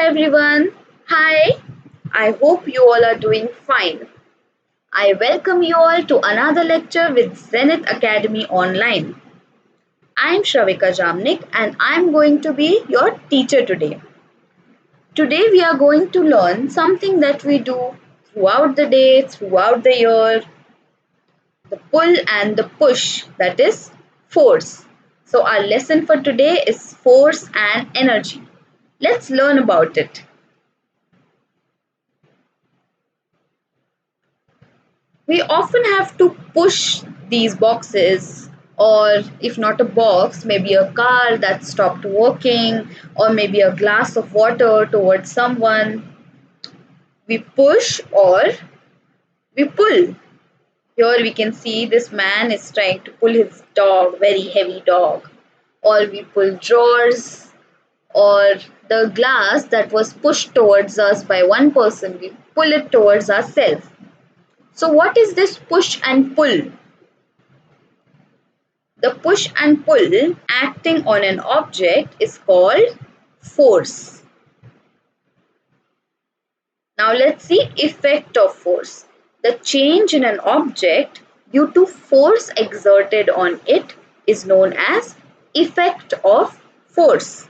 everyone. Hi. I hope you all are doing fine. I welcome you all to another lecture with Zenith Academy Online. I'm Shravika Jamnik and I'm going to be your teacher today. Today we are going to learn something that we do throughout the day, throughout the year, the pull and the push, that is force. So our lesson for today is force and energy. Let's learn about it. We often have to push these boxes, or if not a box, maybe a car that stopped working, or maybe a glass of water towards someone. We push or we pull. Here we can see this man is trying to pull his dog, very heavy dog. Or we pull drawers, or the glass that was pushed towards us by one person, we pull it towards ourselves. So what is this push and pull? The push and pull acting on an object is called force. Now let's see effect of force. The change in an object due to force exerted on it is known as effect of force.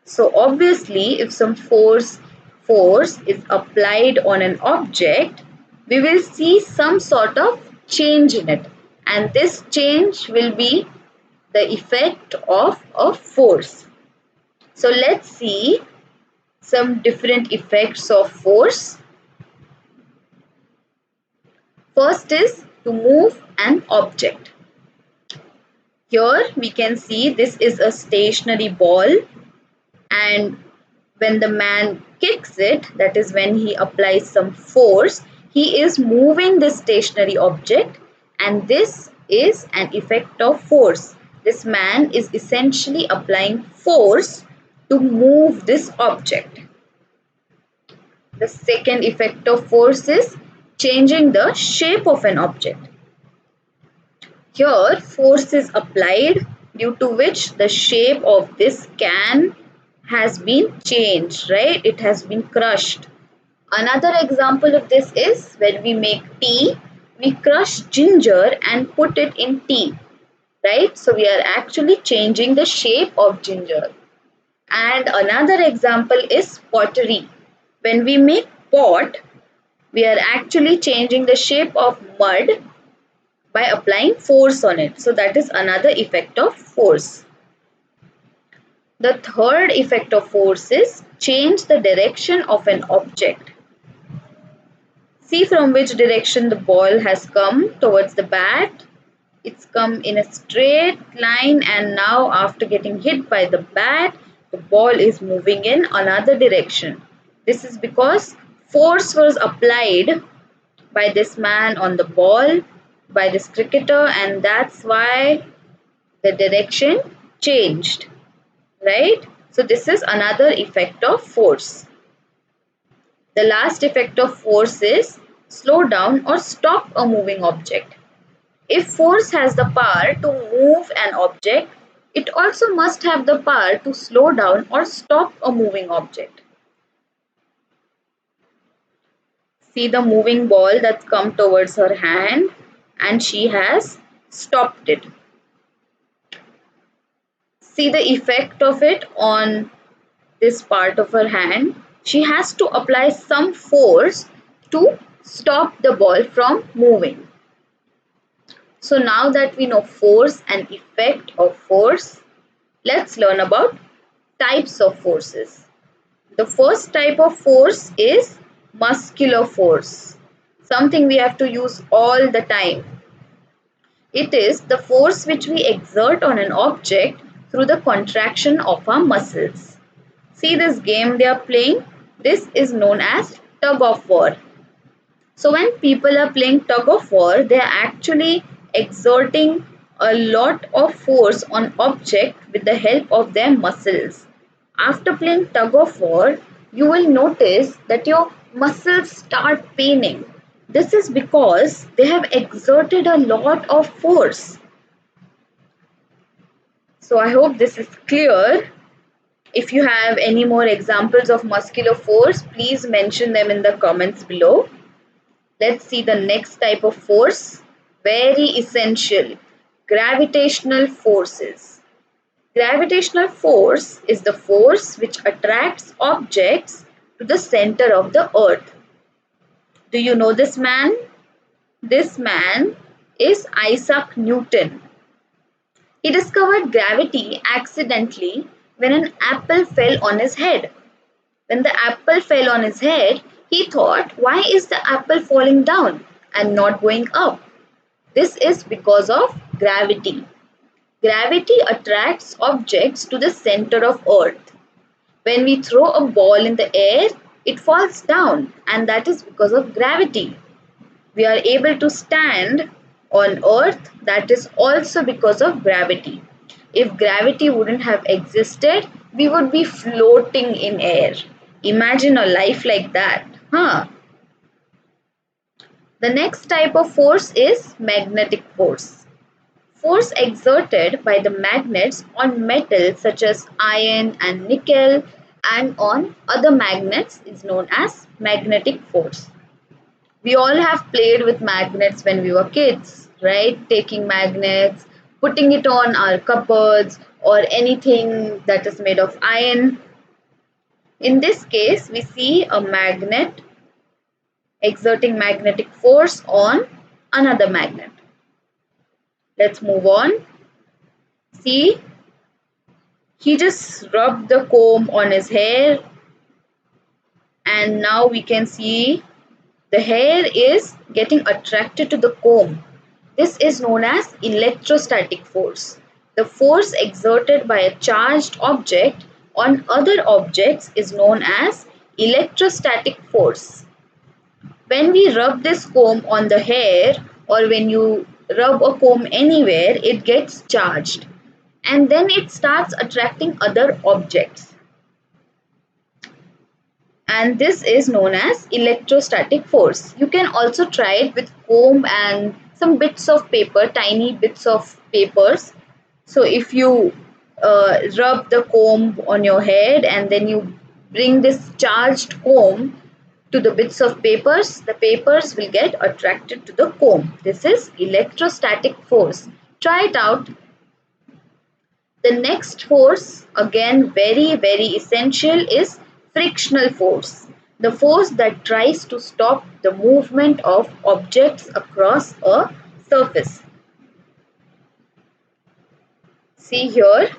So obviously if some force is applied on an object, we will see some sort of change in it, and this change will be the effect of a force. So let's see some different effects of force. First is to move an object. Here we can see this is a stationary ball, and when the man kicks it, that is when he applies some force, he is moving the stationary object, and this is an effect of force. This man is essentially applying force to move this object. The second effect of force is changing the shape of an object. Here force is applied due to which the shape of this can has been changed, right? It has been crushed. Another example of this is when we make tea, we crush ginger and put it in tea, right? So we are actually changing the shape of ginger. And another example is pottery. When we make pot, we are actually changing the shape of mud by applying force on it. So that is another effect of force. The third effect of force is change the direction of an object. See from which direction the ball has come towards the bat. It's come in a straight line, and now after getting hit by the bat, the ball is moving in another direction. This is because force was applied by this man on the ball, by this cricketer, and that's why the direction changed, right? So this is another effect of force. The last effect of force is slow down or stop a moving object. If force has the power to move an object, it also must have the power to slow down or stop a moving object. See the moving ball that's come towards her hand, and she has stopped it. See the effect of it on this part of her hand. She has to apply some force to stop the ball from moving. So now that we know force and effect of force, let's learn about types of forces. The first type of force is muscular force, something we have to use all the time. It is the force which we exert on an object through the contraction of our muscles. See this game they are playing? This is known as tug of war. So when people are playing tug of war, they are actually exerting a lot of force on object with the help of their muscles. After playing tug of war, you will notice that your muscles start paining. This is because they have exerted a lot of force. So I hope this is clear. If you have any more examples of muscular force, please mention them in the comments below. Let's see the next type of force, very essential, gravitational forces. Gravitational force is the force which attracts objects to the center of the earth. Do you know this man? This man is Isaac Newton. He discovered gravity accidentally when an apple fell on his head. When the apple fell on his head, he thought, why is the apple falling down and not going up? This is because of gravity. Gravity attracts objects to the center of earth. When we throw a ball in the air, it falls down, and that is because of gravity. We are able to stand on earth, that is also because of gravity. If gravity wouldn't have existed, we would be floating in air. Imagine a life like that, huh? The next type of force is magnetic force. Force exerted by the magnets on metals such as iron and nickel and on other magnets is known as magnetic force. We all have played with magnets when we were kids, right? Taking magnets, putting it on our cupboards or anything that is made of iron. In this case, we see a magnet exerting magnetic force on another magnet. Let's move on. See, he just rubbed the comb on his hair, and now we can see the hair is getting attracted to the comb. This is known as electrostatic force. The force exerted by a charged object on other objects is known as electrostatic force. When we rub this comb on the hair, or when you rub a comb anywhere, it gets charged and then it starts attracting other objects. And this is known as electrostatic force. You can also try it with comb and some bits of paper, tiny bits of papers. So if you rub the comb on your head and then you bring this charged comb to the bits of papers, the papers will get attracted to the comb. This is electrostatic force. Try it out. The next force, again very essential, is frictional force. The force that tries to stop the movement of objects across a surface. See here,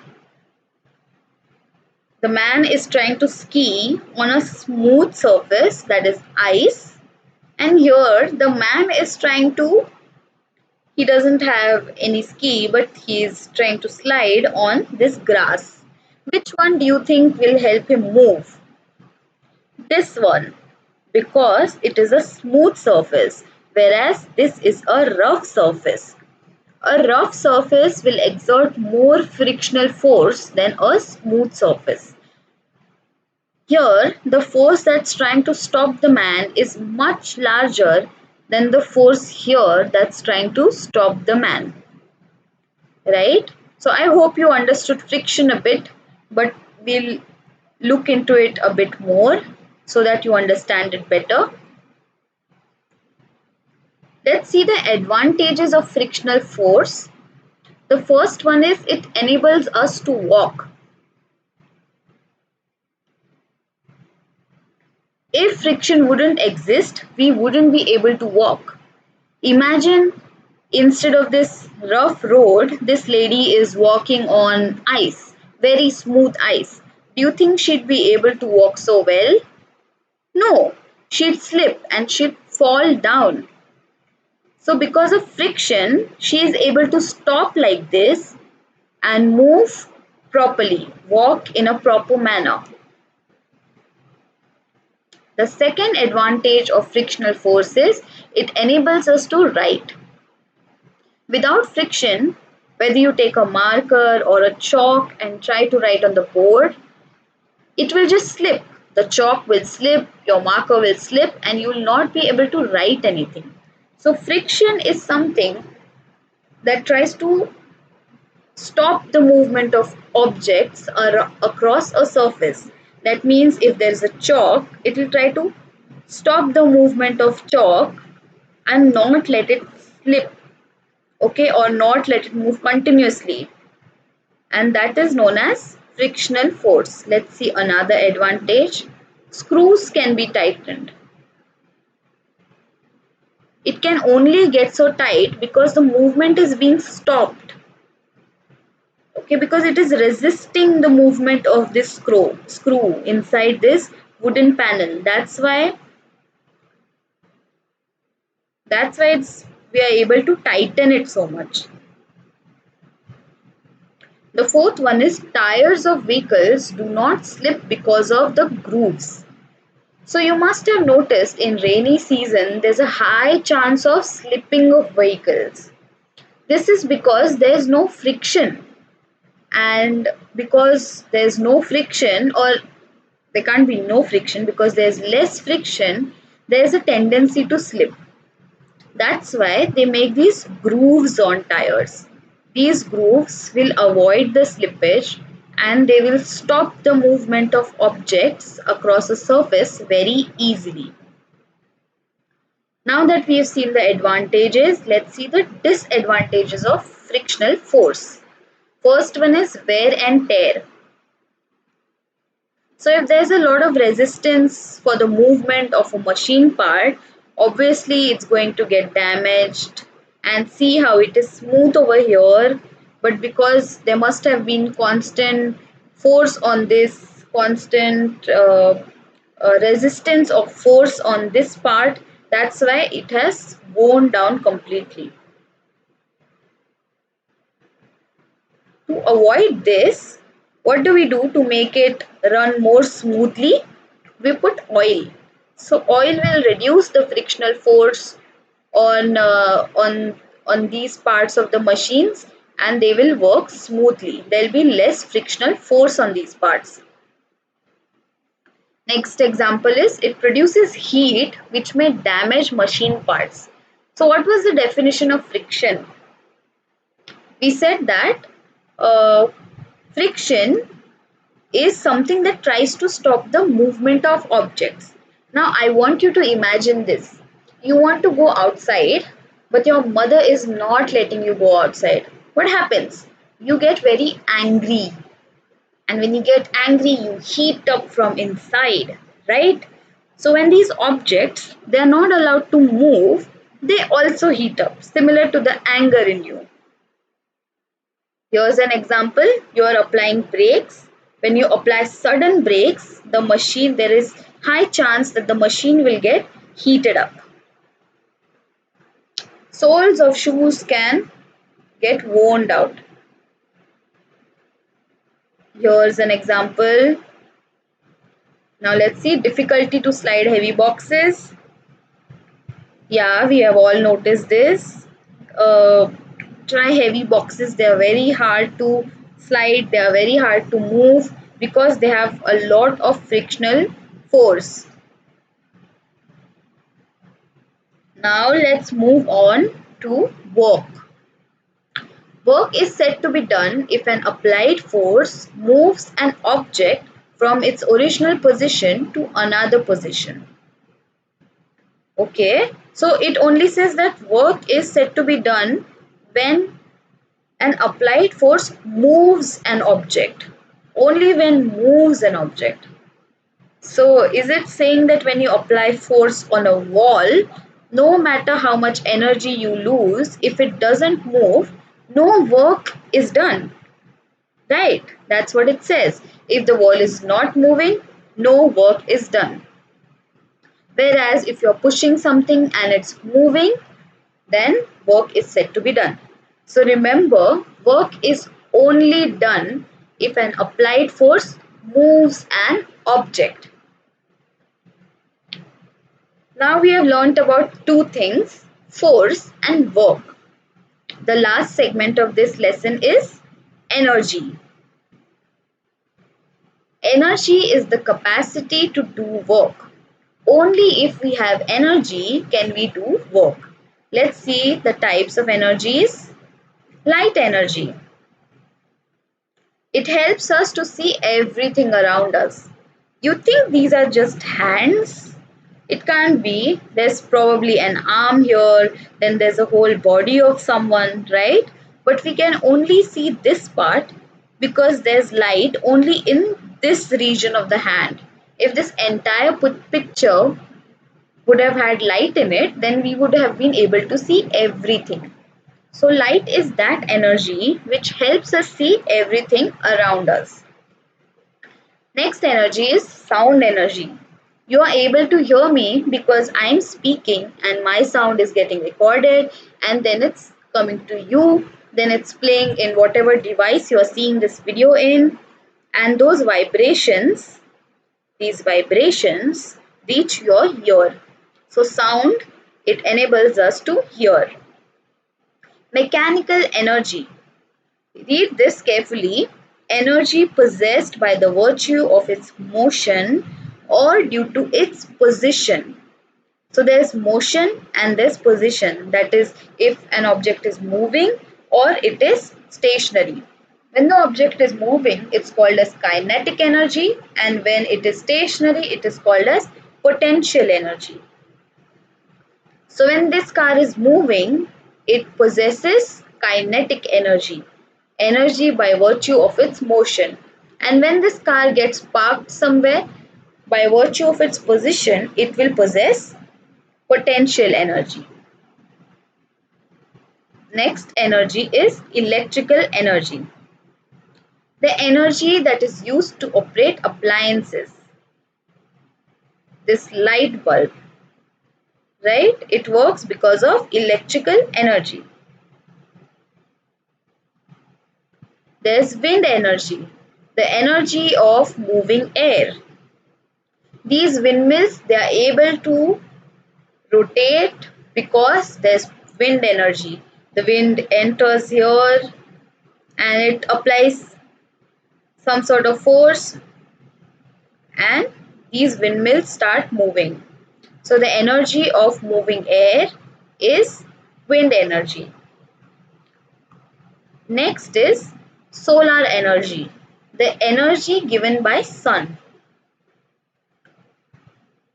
the man is trying to ski on a smooth surface, that is ice, and here the man is trying to, he doesn't have any ski but he is trying to slide on this grass. Which one do you think will help him move? This one, because it is a smooth surface, whereas this is a rough surface. A rough surface will exert more frictional force than a smooth surface. Here, the force that's trying to stop the man is much larger than the force here that's trying to stop the man. Right? So I hope you understood friction a bit, but we'll look into it a bit more so that you understand it better. Let's see the advantages of frictional force. The first one is it enables us to walk. If friction wouldn't exist, we wouldn't be able to walk. Imagine instead of this rough road, this lady is walking on ice, very smooth ice. Do you think she'd be able to walk so well? No, she'd slip and she'd fall down. So because of friction, she is able to stop like this and move properly, walk in a proper manner. The second advantage of frictional force is it enables us to write. Without friction, whether you take a marker or a chalk and try to write on the board, it will just slip. The chalk will slip, your marker will slip, and you will not be able to write anything. So friction is something that tries to stop the movement of objects are across a surface. That means if there is a chalk, it will try to stop the movement of chalk and not let it slip, okay, or not let it move continuously, and that is known as frictional force. Let's see another advantage. Screws can be tightened. It can only get so tight because the movement is being stopped, okay, because it is resisting the movement of this screw inside this wooden panel. That's why it's we are able to tighten it so much. The fourth one is tires of vehicles do not slip because of the grooves. So you must have noticed in rainy season there's a high chance of slipping of vehicles. This is because there's no friction, and because there's no friction, or there can't be no friction because there's less friction, there's a tendency to slip. That's why they make these grooves on tires. These grooves will avoid the slippage and they will stop the movement of objects across a surface very easily. Now that we have seen the advantages, let's see the disadvantages of frictional force. First one is wear and tear. So if there's a lot of resistance for the movement of a machine part, obviously it's going to get damaged. And see how it is smooth over here, but because there must have been constant force on this, constant resistance of force on this part, that's why it has worn down completely. To avoid this, what do we do to make it run more smoothly? We put oil. So oil will reduce the frictional force on these parts of the machines, and they will work smoothly. There will be less frictional force on these parts. Next example is it produces heat which may damage machine parts. So what was the definition of friction? We said that uh, friction is something that tries to stop the movement of objects. Now I want you to imagine this. You want to go outside, but your mother is not letting you go outside. What happens? You get very angry. And when you get angry, you heat up from inside, right? So when these objects, they are not allowed to move, they also heat up, similar to the anger in you. Here's an example. You are applying brakes. When you apply sudden brakes, the machine, there is high chance that the machine will get heated up. Soles of shoes can get worn out. Here's an example. Now let's see difficulty to slide heavy boxes. Yeah, we have all noticed this. Try heavy boxes. They are very hard to slide. They are very hard to move because they have a lot of frictional force. Now let's move on to work. Work is said to be done if an applied force moves an object from its original position to another position. Okay, so it only says that work is said to be done when an applied force moves an object. Only when moves an object. So is it saying that when you apply force on a wall, no matter how much energy you lose, if it doesn't move, no work is done? Right? That's what it says. If the wall is not moving, no work is done. Whereas if you're pushing something and it's moving, then work is said to be done. So remember, work is only done if an applied force moves an object. Now we have learnt about two things, force and work. The last segment of this lesson is energy. Energy is the capacity to do work. Only if we have energy can we do work. Let's see the types of energies. Light energy. It helps us to see everything around us. You think these are just hands? It can't be. There's probably an arm here, then there's a whole body of someone, right? But we can only see this part because there's light only in this region of the hand. If this entire picture would have had light in it, then we would have been able to see everything. So light is that energy which helps us see everything around us. Next energy is sound energy. You are able to hear me because I am speaking and my sound is getting recorded, and then it's coming to you, then it's playing in whatever device you are seeing this video in, and these vibrations reach your ear. So sound, it enables us to hear. Mechanical energy. Read this carefully. Energy possessed by the virtue of its motion or due to its position. So there is motion and there's position. That is, if an object is moving or it is stationary. When the object is moving, it's called as kinetic energy, and when it is stationary, it is called as potential energy. So when this car is moving, it possesses kinetic energy, energy by virtue of its motion. And when this car gets parked somewhere, by virtue of its position, it will possess potential energy. Next energy is electrical energy. The energy that is used to operate appliances. This light bulb, right? It works because of electrical energy. There's wind energy, the energy of moving air. These windmills, they are able to rotate because there's wind energy. The wind enters here and it applies some sort of force, and these windmills start moving. So the energy of moving air is wind energy. Next is solar energy, the energy given by sun.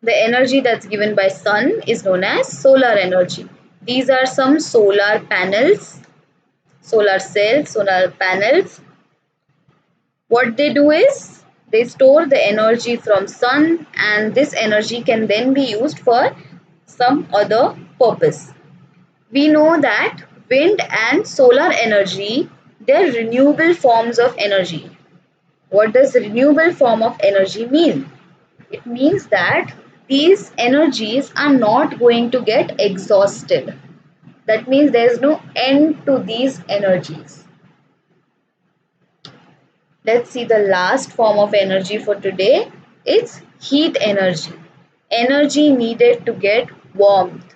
The energy that's given by sun is known as solar energy. These are some solar panels, solar cells, solar panels. What they do is they store the energy from sun, and this energy can then be used for some other purpose. We know that wind and solar energy, they're renewable forms of energy. What does renewable form of energy mean? It means that these energies are not going to get exhausted. That means there is no end to these energies. Let's see the last form of energy for today. It's heat energy. Energy needed to get warmth.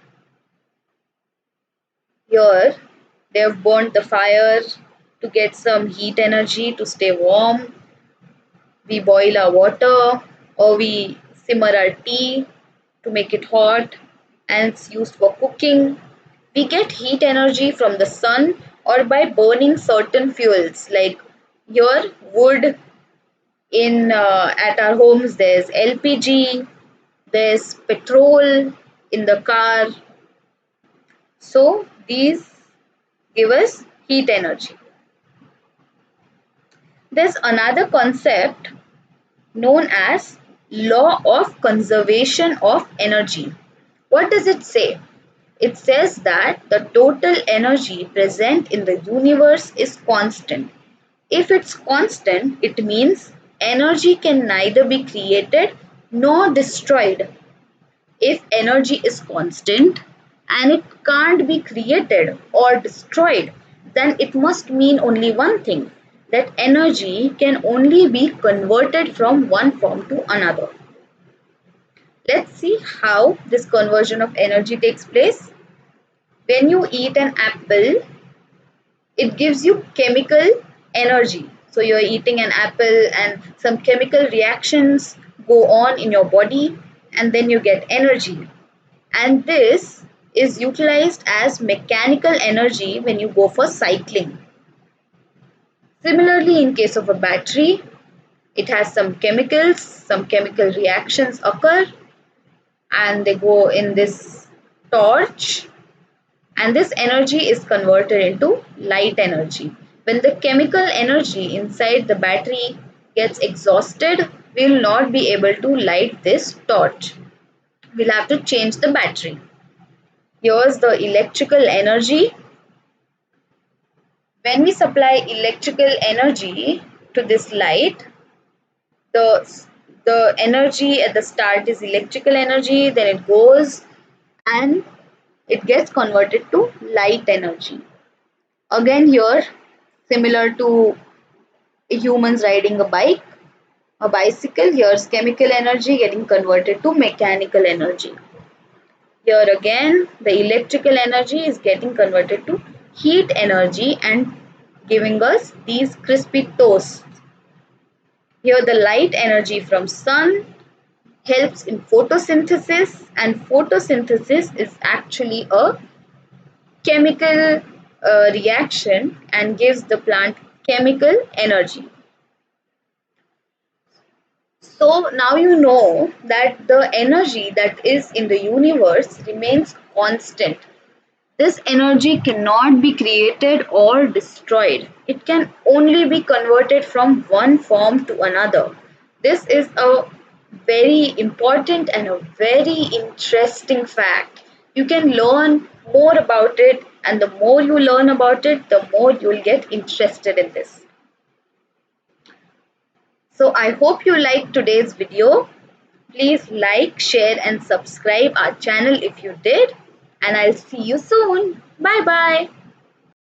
Here, they have burnt the fire to get some heat energy to stay warm. We boil our water or we simmer our tea to make it hot, and it's used for cooking. We get heat energy from the sun or by burning certain fuels like your wood. In at our homes there's LPG, there's petrol in the car. So these give us heat energy. There's another concept known as law of conservation of energy. What does it say? It says that the total energy present in the universe is constant. If it's constant, it means energy can neither be created nor destroyed. If energy is constant and it can't be created or destroyed, then it must mean only one thing, that energy can only be converted from one form to another. Let's see how this conversion of energy takes place. When you eat an apple, it gives you chemical energy. So you're eating an apple and some chemical reactions go on in your body, and then you get energy. And this is utilized as mechanical energy when you go for cycling. Similarly, in case of a battery, it has some chemicals, some chemical reactions occur, and they go in this torch, and this energy is converted into light energy. When the chemical energy inside the battery gets exhausted, we will not be able to light this torch. We'll have to change the battery. Here's the electrical energy. When we supply electrical energy to this light, the energy at the start is electrical energy, then it goes and it gets converted to light energy. Again here, similar to humans riding a bicycle, here's chemical energy getting converted to mechanical energy. Here again, the electrical energy is getting converted to heat energy and giving us these crispy toasts. Here the light energy from sun helps in photosynthesis, and photosynthesis is actually a chemical reaction and gives the plant chemical energy. So now you know that the energy that is in the universe remains constant. This energy cannot be created or destroyed. It can only be converted from one form to another. This is a very important and a very interesting fact. You can learn more about it, and the more you learn about it, the more you will get interested in this. So I hope you liked today's video. Please like, share and subscribe our channel if you did. And I'll see you soon. Bye bye.